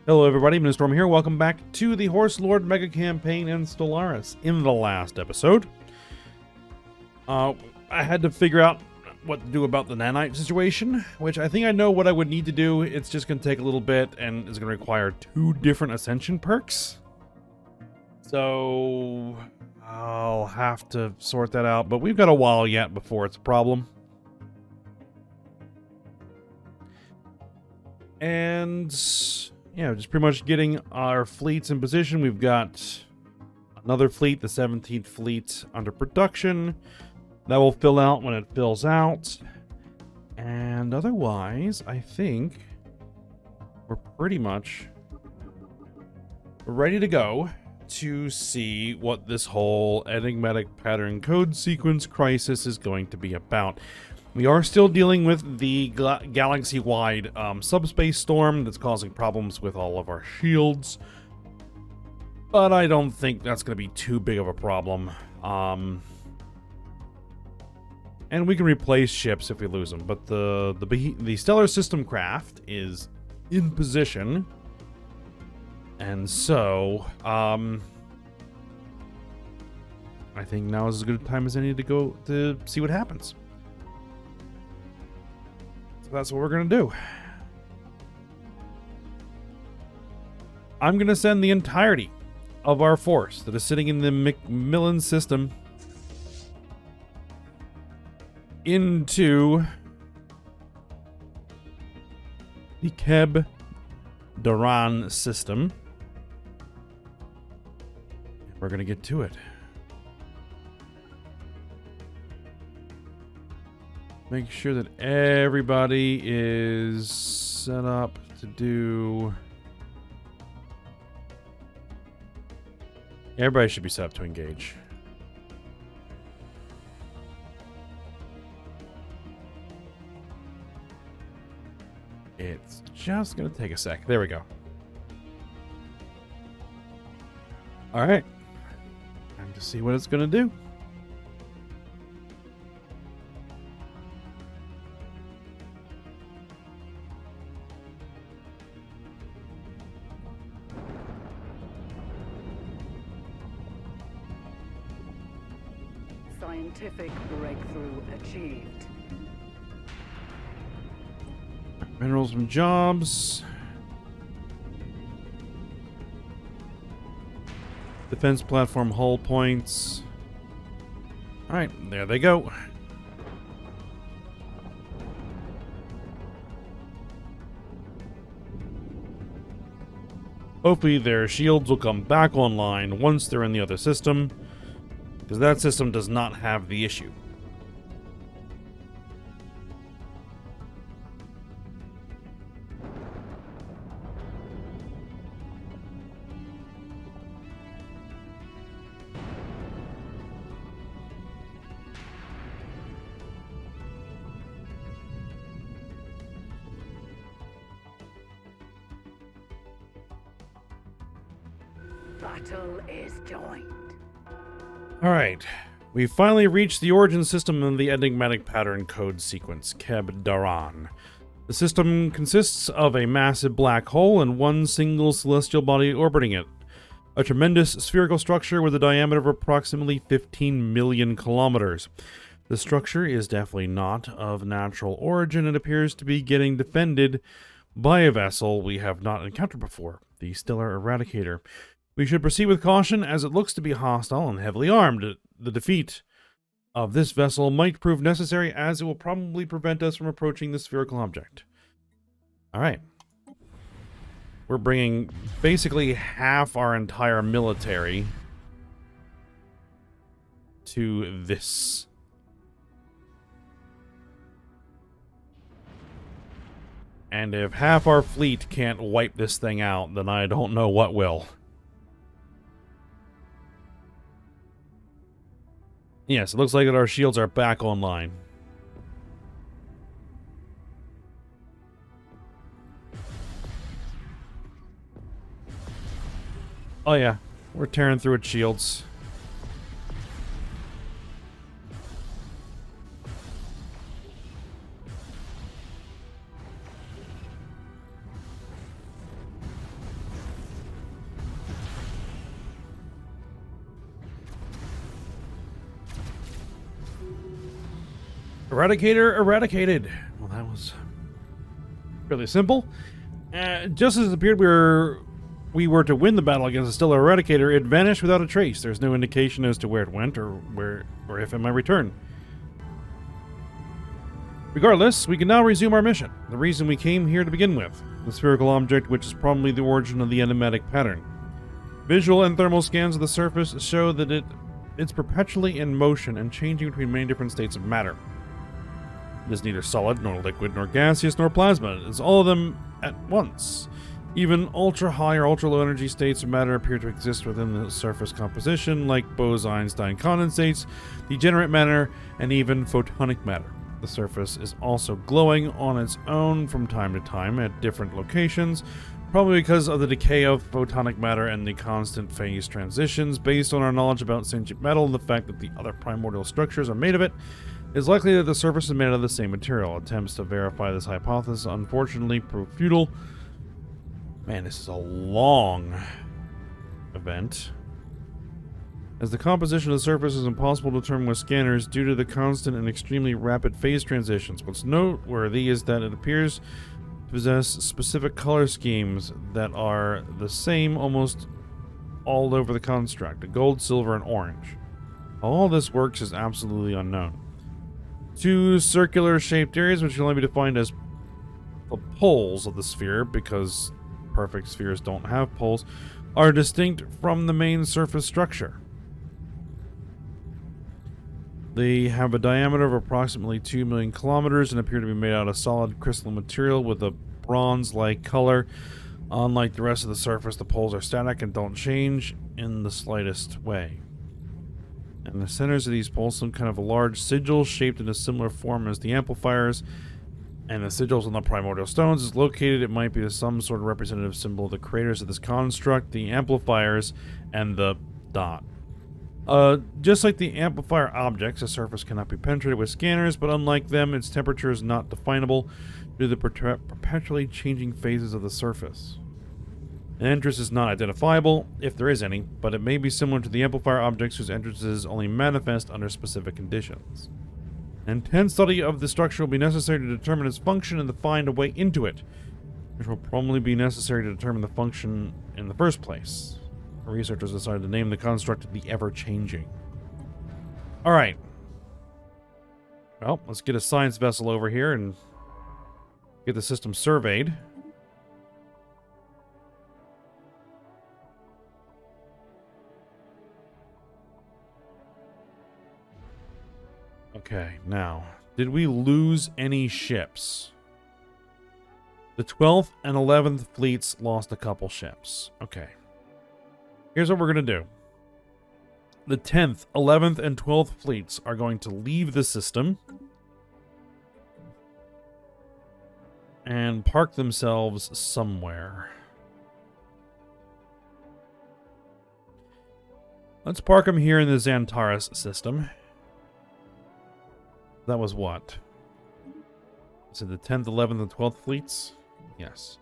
Hello everybody, Mr. Storm here. Welcome back to the Horse Lord Mega Campaign in Stellaris. In the last episode, I had to figure out what to do about the nanite situation, which I think I know what I would need to do. It's just going to take a little bit and is going to require 2 different Ascension perks. So I'll have to sort that out, but we've got a while yet before it's a problem. And yeah, just pretty much getting our fleets in position. We've got another fleet, the 17th fleet, under production. That will fill out when it fills out. And otherwise, I think we're pretty much ready to go to see what this whole enigmatic pattern code sequence crisis is going to be about. We are still dealing with the galaxy-wide subspace storm that's causing problems with all of our shields. But I don't think that's going to be too big of a problem. And we can replace ships if we lose them. But the Stellar System craft is in position. And so, I think now is as good a time as any to go to see what happens. So that's what we're going to do. I'm going to send the entirety of our force that is sitting in the Macmillan system into the Keb-Daran system. We're going to get to it. Make sure that everybody is set up to do... Everybody should be set up to engage. It's just going to take a sec. There we go. All right. Time to see what it's going to do. Scientific breakthrough achieved. Minerals and jobs. Defense platform hull points. Alright, there they go. Hopefully their shields will come back online once they're in the other system, because that system does not have the issue. Battle is joined. Alright, we finally reached the origin system of the enigmatic pattern code sequence, Keb-Daran. The system consists of a massive black hole and one single celestial body orbiting it. A tremendous spherical structure with a diameter of approximately 15 million kilometers. The structure is definitely not of natural origin and appears to be getting defended by a vessel we have not encountered before, the Stellar Eradicator. We should proceed with caution, as it looks to be hostile and heavily armed. The defeat of this vessel might prove necessary, as it will probably prevent us from approaching the spherical object. Alright. We're bringing basically half our entire military to this. And if half our fleet can't wipe this thing out, then I don't know what will. Yes, it looks like that our shields are back online. Oh yeah, we're tearing through its shields. Eradicator eradicated. Well, that was fairly simple. Just as it appeared we were to win the battle against the Stellar Eradicator, it vanished without a trace. There's no indication as to where it went or if it might return. Regardless, we can now resume our mission. The reason we came here to begin with. The spherical object, which is probably the origin of the enigmatic pattern. Visual and thermal scans of the surface show that it's perpetually in motion and changing between many different states of matter. It is neither solid, nor liquid, nor gaseous, nor plasma. It is all of them at once. Even ultra-high or ultra-low energy states of matter appear to exist within the surface composition, like Bose-Einstein condensates, degenerate matter, and even photonic matter. The surface is also glowing on its own from time to time at different locations, probably because of the decay of photonic matter and the constant phase transitions. Based on our knowledge about sentient metal and the fact that the other primordial structures are made of it, it's likely that the surface is made out of the same material. Attempts to verify this hypothesis unfortunately prove futile. Man, this is a long event. As the composition of the surface is impossible to determine with scanners due to the constant and extremely rapid phase transitions. What's noteworthy is that it appears to possess specific color schemes that are the same almost all over the construct: gold, silver, and orange. How all this works is absolutely unknown. Two circular shaped areas, which can only be defined as the poles of the sphere, because perfect spheres don't have poles, are distinct from the main surface structure. They have a diameter of approximately 2 million kilometers and appear to be made out of solid crystalline material with a bronze-like color. Unlike the rest of the surface, the poles are static and don't change in the slightest way. In the centers of these poles, some kind of a large sigil shaped in a similar form as the amplifiers, and the sigils on the primordial stones is located. It might be some sort of representative symbol of the creators of this construct, the amplifiers, and the dot. Just like the amplifier objects, the surface cannot be penetrated with scanners, but unlike them, its temperature is not definable due to the perpetually changing phases of the surface. An entrance is not identifiable, if there is any, but it may be similar to the amplifier objects whose entrances only manifest under specific conditions. An intense study of the structure will be necessary to determine its function and to find a way into it, which will probably be necessary to determine the function in the first place. Researchers decided to name the construct the Everchanging. Alright. Well, let's get a science vessel over here and get the system surveyed. Okay, now, did we lose any ships? The 12th and 11th fleets lost a couple ships. Okay. Here's what we're going to do. The 10th, 11th, and 12th fleets are going to leave the system and park themselves somewhere. Let's park them here in the Xantares system. That was what? So the 10th, 11th, and 12th fleets? Yes.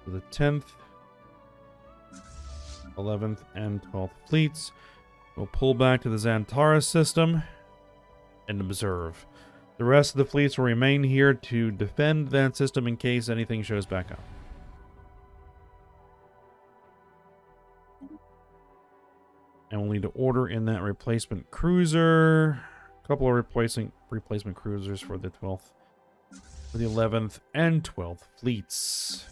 So the 10th, 11th, and 12th fleets. We'll pull back to the Xantares system and observe. The rest of the fleets will remain here to defend that system in case anything shows back up. And we'll need to order in that replacement cruiser. A couple of replacement cruisers for the 12th, for the 11th, and 12th fleets.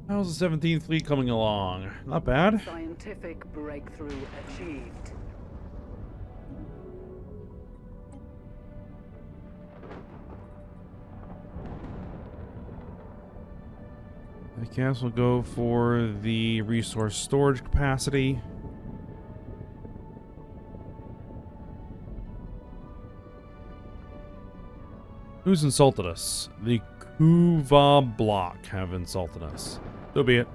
How's the 17th Fleet coming along? Not bad. Scientific breakthrough achieved. I guess we'll go for the resource storage capacity. Who's insulted us? The Kuva block have insulted us. So be it.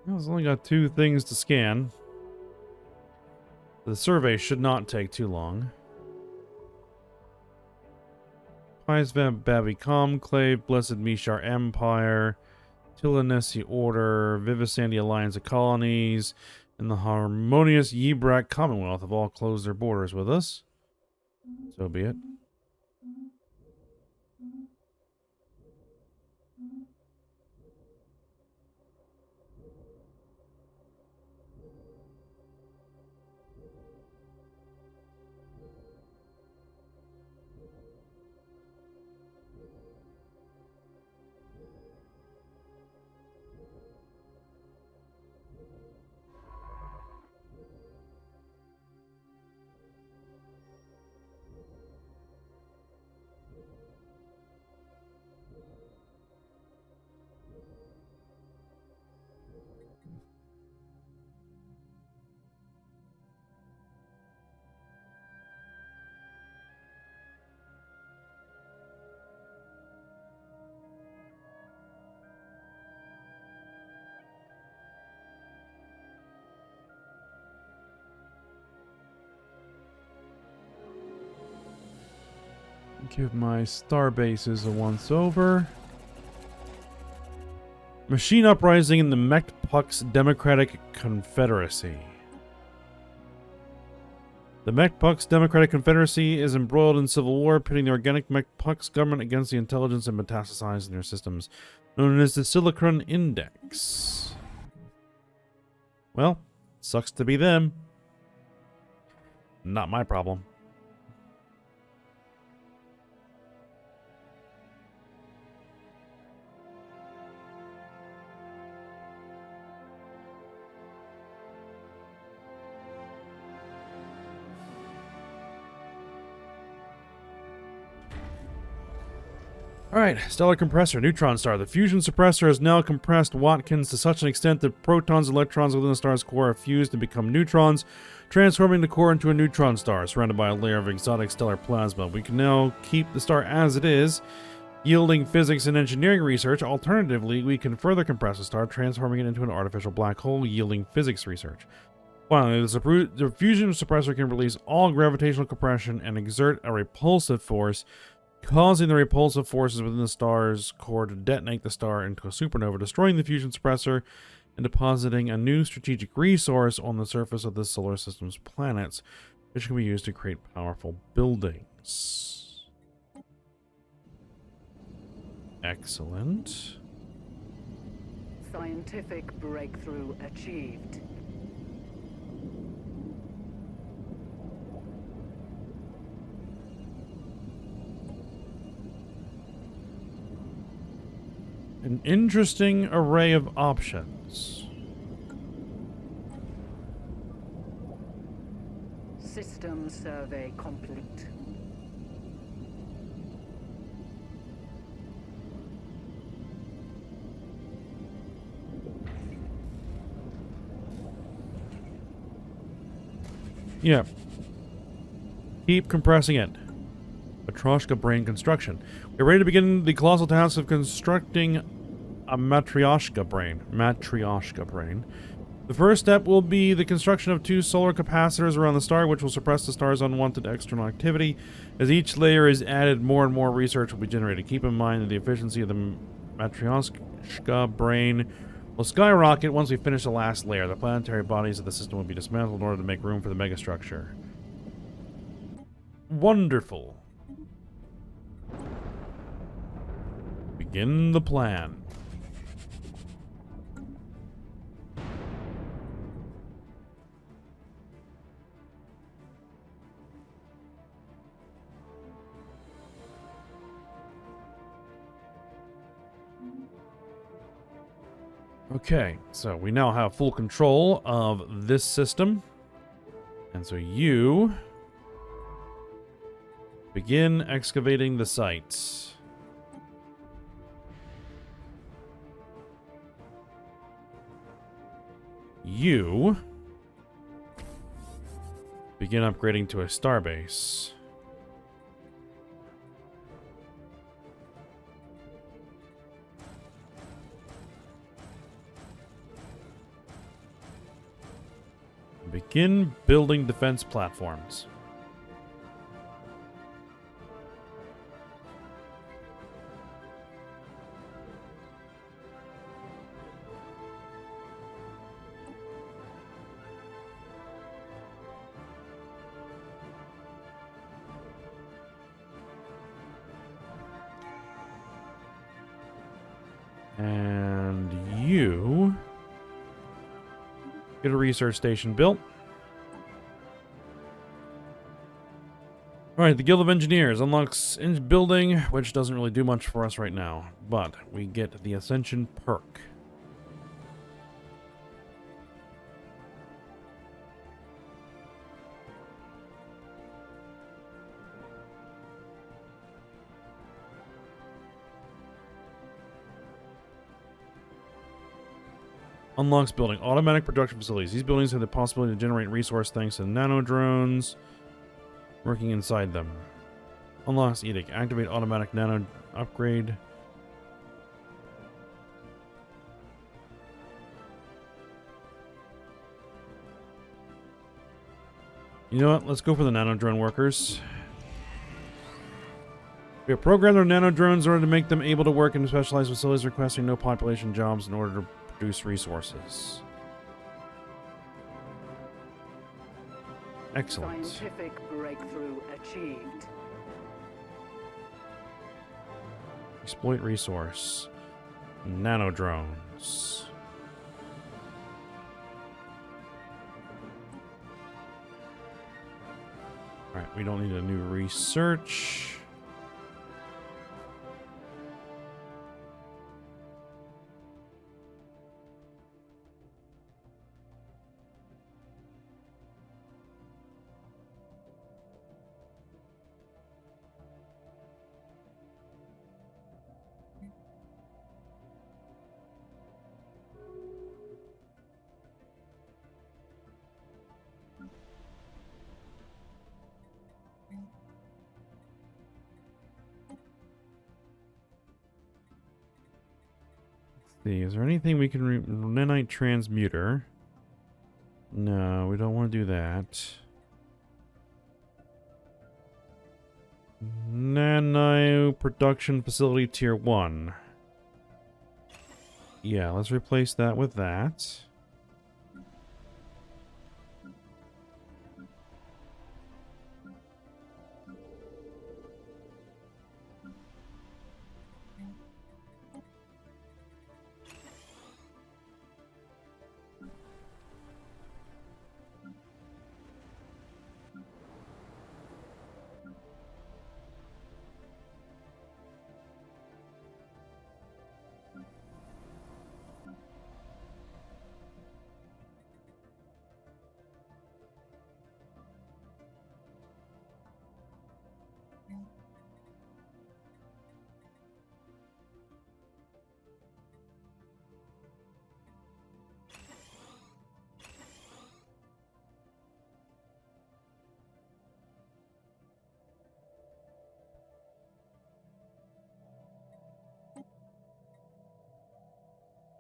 Well, it's only got 2 things to scan. The survey should not take too long. Paisveb Babi Conclave, Blessed Mishar Empire, Tilanesi Order, Vivisandi Alliance of Colonies, and the harmonious Yibrak Commonwealth have all closed their borders with us. So be it. Give my star bases a once over. Machine uprising in the Mechpuck's Democratic Confederacy. The Mechpuck's Democratic Confederacy is embroiled in civil war, pitting the organic Mechpuck's government against the intelligence and metastasized in their systems, known as the Silicon Index. Well, sucks to be them. Not my problem. Alright, Stellar Compressor, Neutron Star. The fusion suppressor has now compressed Watkins to such an extent that protons and electrons within the star's core are fused and become neutrons, transforming the core into a neutron star, surrounded by a layer of exotic stellar plasma. We can now keep the star as it is, yielding physics and engineering research. Alternatively, we can further compress the star, transforming it into an artificial black hole, yielding physics research. Finally, the fusion suppressor can release all gravitational compression and exert a repulsive force, causing the repulsive forces within the star's core to detonate the star into a supernova, destroying the fusion suppressor and depositing a new strategic resource on the surface of the solar system's planets, which can be used to create powerful buildings. Excellent. Scientific breakthrough achieved. An interesting array of options. System survey complete. Yeah. Keep compressing it. Matryoshka brain construction. We're ready to begin the colossal task of constructing a Matryoshka brain. The first step will be the construction of 2 solar capacitors around the star, which will suppress the star's unwanted external activity. As each layer is added, more and more research will be generated. Keep in mind that the efficiency of the Matryoshka brain will skyrocket once we finish the last layer. The planetary bodies of the system will be dismantled in order to make room for the megastructure. Wonderful. Begin the plan. Okay, so we now have full control of this system. And so you begin excavating the site. You begin upgrading to a starbase. Begin building defense platforms. And you get a research station built. Alright, the Guild of Engineers unlocks building, which doesn't really do much for us right now. But we get the Ascension perk. Unlocks building automatic production facilities. These buildings have the possibility to generate resource thanks to nano drones working inside them. Unlocks edict. Activate automatic nano upgrade. You know what? Let's go for the nano drone workers. We have programmed our nano drones in order to make them able to work in specialized facilities requesting no population jobs in order to produce resources. Excellent. Scientific breakthrough achieved. Exploit resource. Nano drones. Alright, we don't need a new research. See, is there anything we can nanite transmuter? No, we don't want to do that. Nano production facility tier 1. Yeah, let's replace that with that.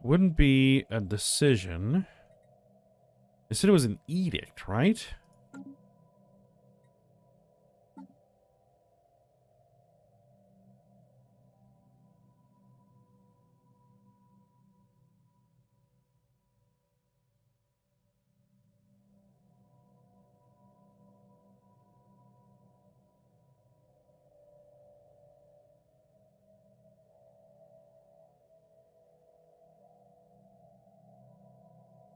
Wouldn't be a decision. They said it was an edict, right?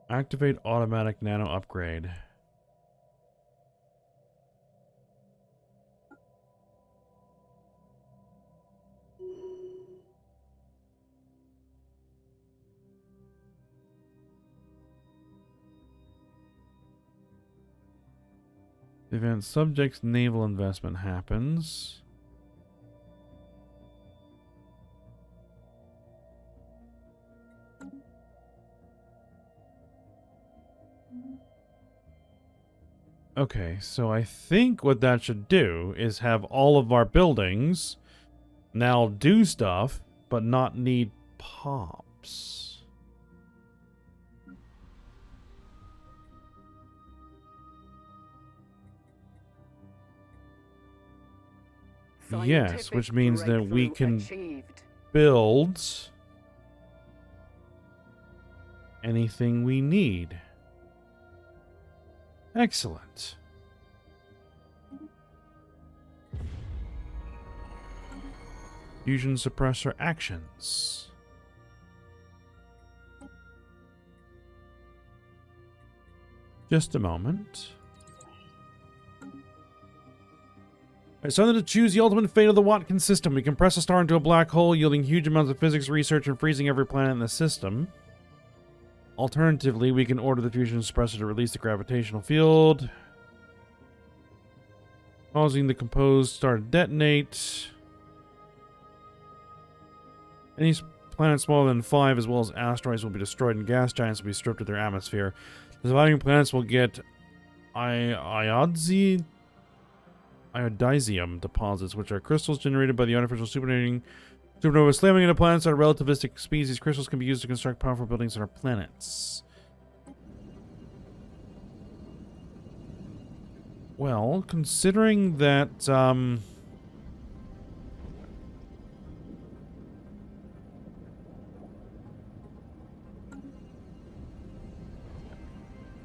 Activate automatic nano upgrade. The event subject's naval investment happens. Okay, so I think what that should do is have all of our buildings now do stuff, but not need pops. Yes, which means that we can build anything we need. Excellent. Fusion suppressor actions. Just a moment. It's time to choose the ultimate fate of the Watkins system. We compress a star into a black hole, yielding huge amounts of physics research and freezing every planet in the system. Alternatively, we can order the fusion suppressor to release the gravitational field, causing the composed star to detonate. Any planet smaller than 5, as well as asteroids, will be destroyed, and gas giants will be stripped of their atmosphere. The surviving planets will get iodizium deposits, which are crystals generated by the artificial supernova slamming into planets that are relativistic species. Crystals can be used to construct powerful buildings on our planets. Well, considering that, I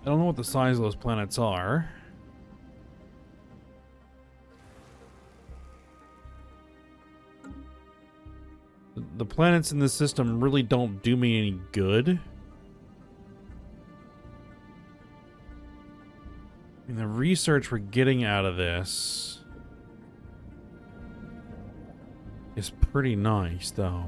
don't know what the size of those planets are. The planets in this system really don't do me any good. I mean, the research we're getting out of this is pretty nice, though.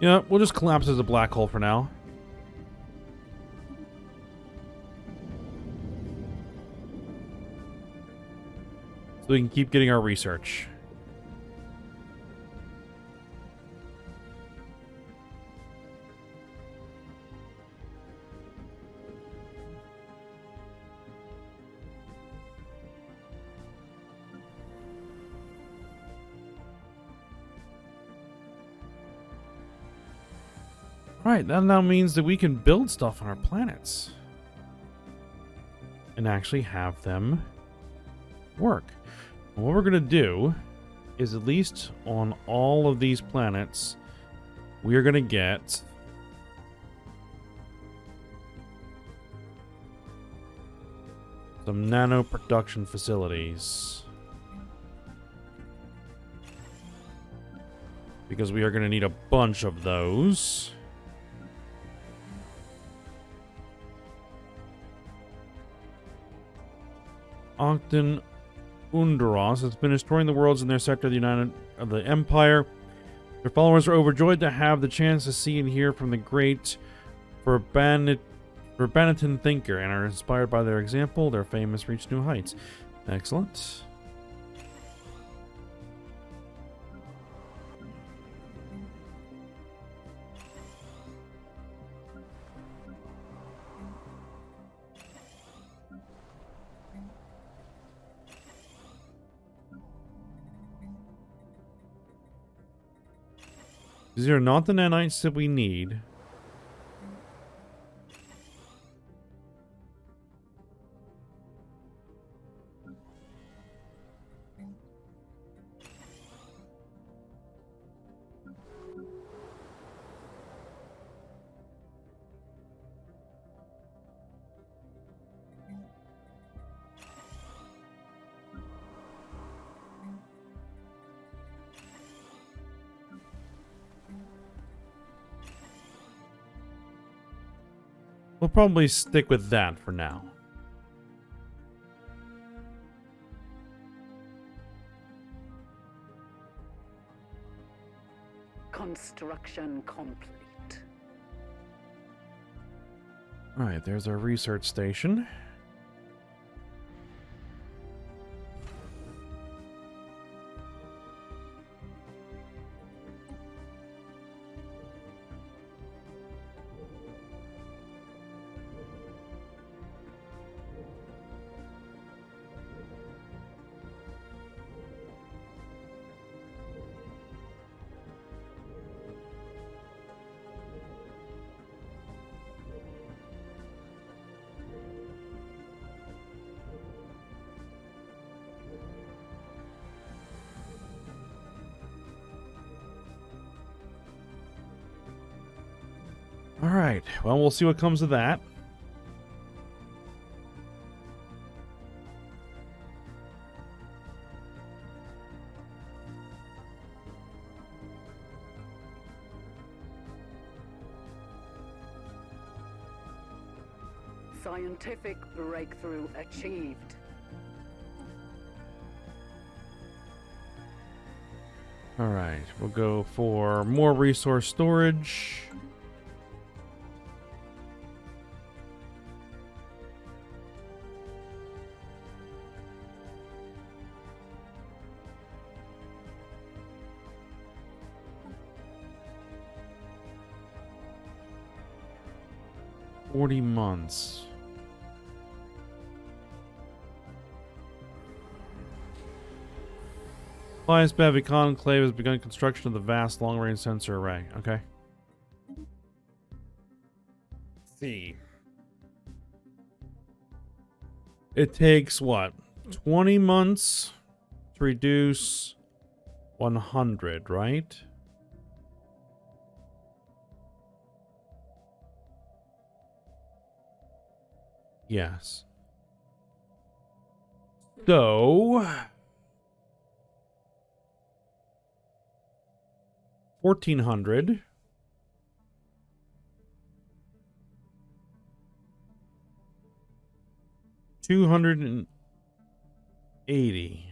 Yeah, we'll just collapse as a black hole for now. So we can keep getting our research. Right, that now means that we can build stuff on our planets. And actually have them work. And what we're going to do is, at least on all of these planets, we're going to get some nano production facilities. Because we are going to need a bunch of those. Octee-lan has been destroying the worlds in their sector of the Empire. Their followers are overjoyed to have the chance to see and hear from the great Verbanitan thinker, and are inspired by their example. Their fame has reached new heights. Excellent. These are not the nanites that we need. We'll probably stick with that for now. Construction complete. Alright, there's our research station. Alright, well, we'll see what comes of that. Scientific breakthrough achieved. Alright, we'll go for more resource storage. $40 months. Alliance Bavi Conclave has begun construction of the vast long-range sensor array. Okay. Let's see. It takes what? 20 months to reduce 100, right? Yes. So 1400. $280.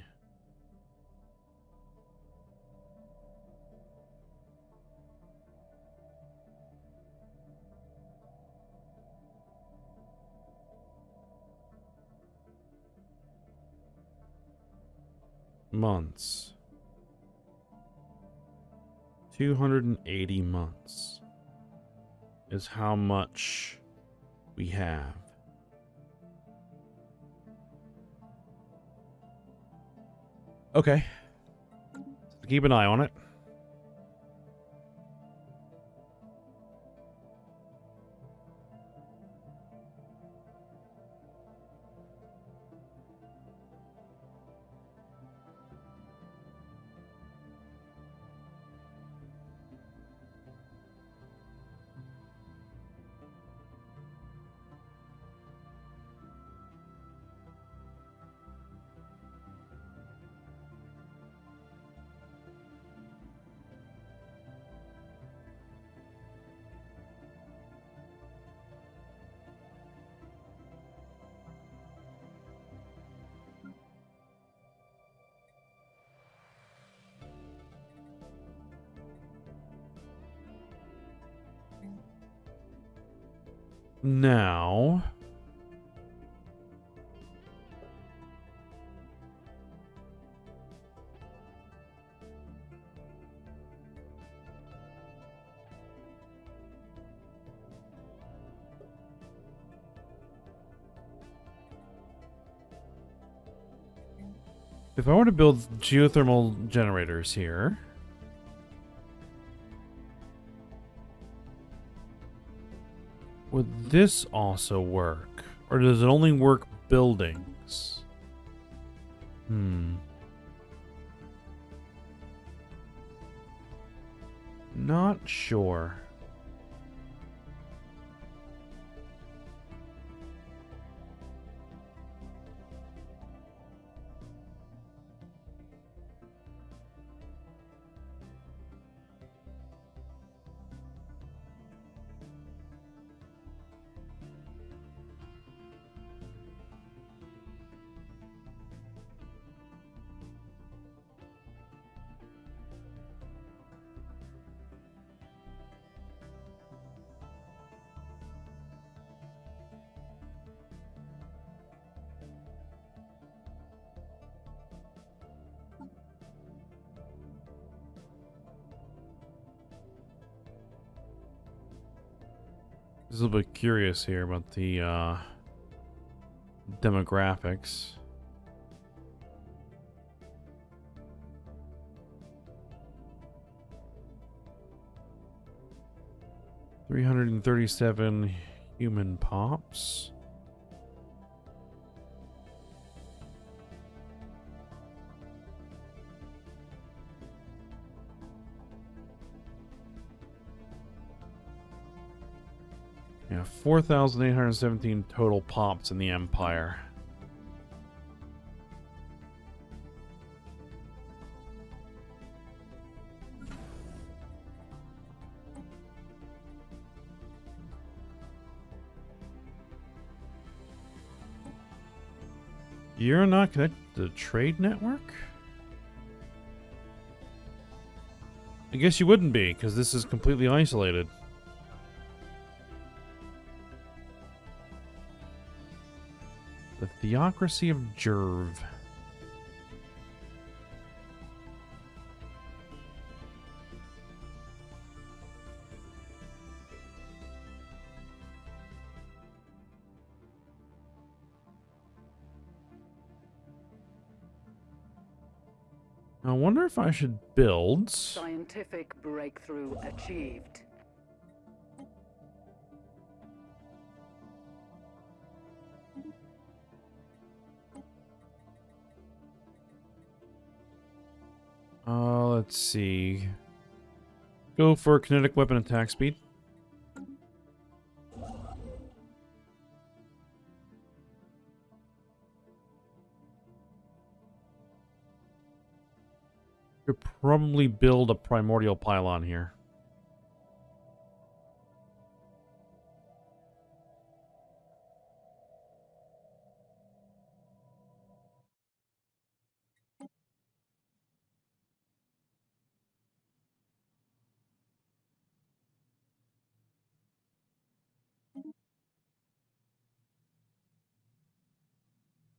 Months. 280 months is how much we have. Okay. Keep an eye on it. Now, if I were to build geothermal generators here, would this also work? Or does it only work buildings? Not sure. Just a little bit curious here about the demographics. $337 human pops. Yeah, 4,817 total pops in the Empire. You're not connected to the trade network? I guess you wouldn't be, because this is completely isolated. The Theocracy of Jerv. I wonder if I should build... Scientific breakthrough achieved. Let's see. Go for kinetic weapon attack speed. Could probably build a primordial pylon here.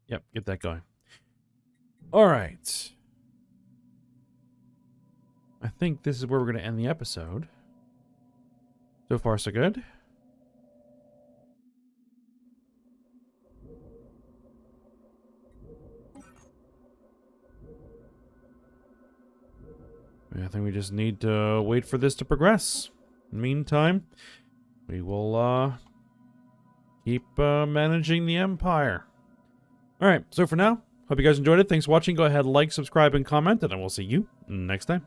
Yep, get that going. All right. I think this is where we're going to end the episode. So far, so good. I think we just need to wait for this to progress. In the meantime, we will keep managing the Empire. Alright, so for now, hope you guys enjoyed it. Thanks for watching. Go ahead, like, subscribe, and comment, and I will see you next time.